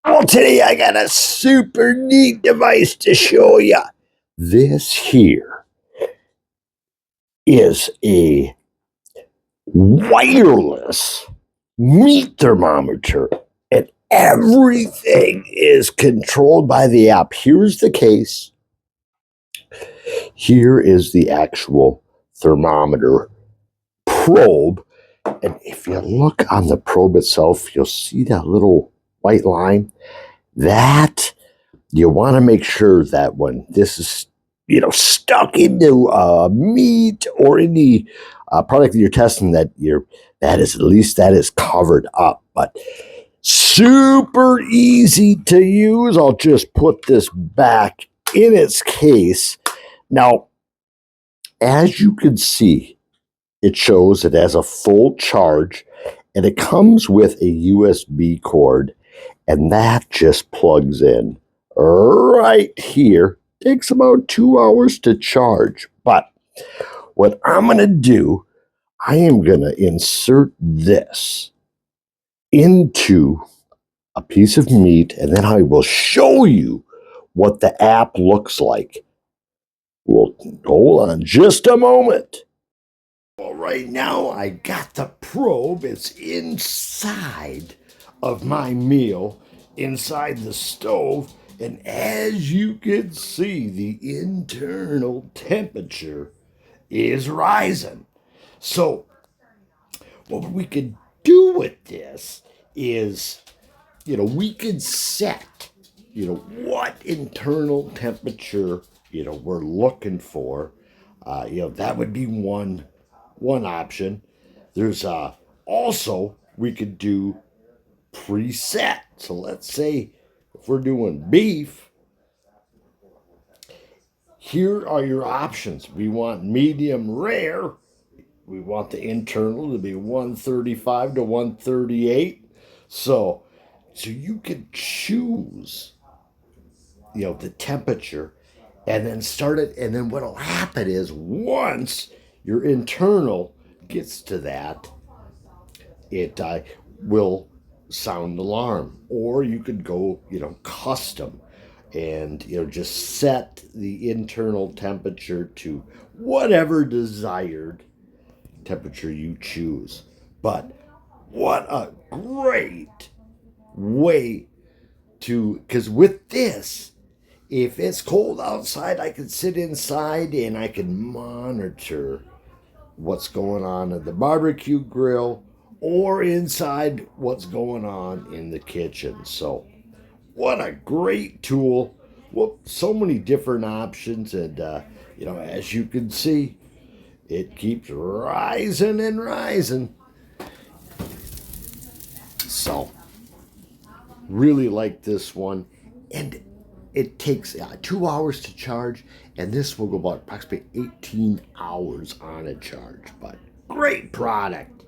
Well, today I got a super neat device to show you. This here is a wireless meat thermometer, and everything is controlled by the app. Here's the case. Here is the actual thermometer probe. And if you look on the probe itself, you'll see that little white line. That you want to make sure that when this is stuck into meat or any product that you're testing, that is, at least that is covered up. But super easy to use. I'll just put this back in its case. Now, as you can see, it shows it has a full charge, and it comes with a USB cord, and that just plugs in right here. Takes about 2 hours to charge. But what I'm going to do, I am going to insert this into a piece of meat, and then I will show you what the app looks like. Well, hold on just a moment. Well, right now I got the probe. It's inside of my meal, inside the stove, and as you can see, the internal temperature is rising. So, what we could do with this is, we could set, what internal temperature, we're looking for. That would be one option. There's also we could do preset. So let's say if we're doing beef, here are your options. We want medium rare. We want the internal to be 135 to 138. So you could choose, the temperature, and then start it. And then what'll happen is once your internal gets to that, it will sound alarm. Or you could go, custom, and just set the internal temperature to whatever desired temperature you choose. But what a great way to, because with this, if it's cold outside, I can sit inside and I can monitor what's going on at the barbecue grill or inside what's going on in the kitchen. So, what a great tool. Well, so many different options. And, as you can see, it keeps rising and rising. So, really like this one. And it takes 2 hours to charge, and this will go about approximately 18 hours on a charge. But great product.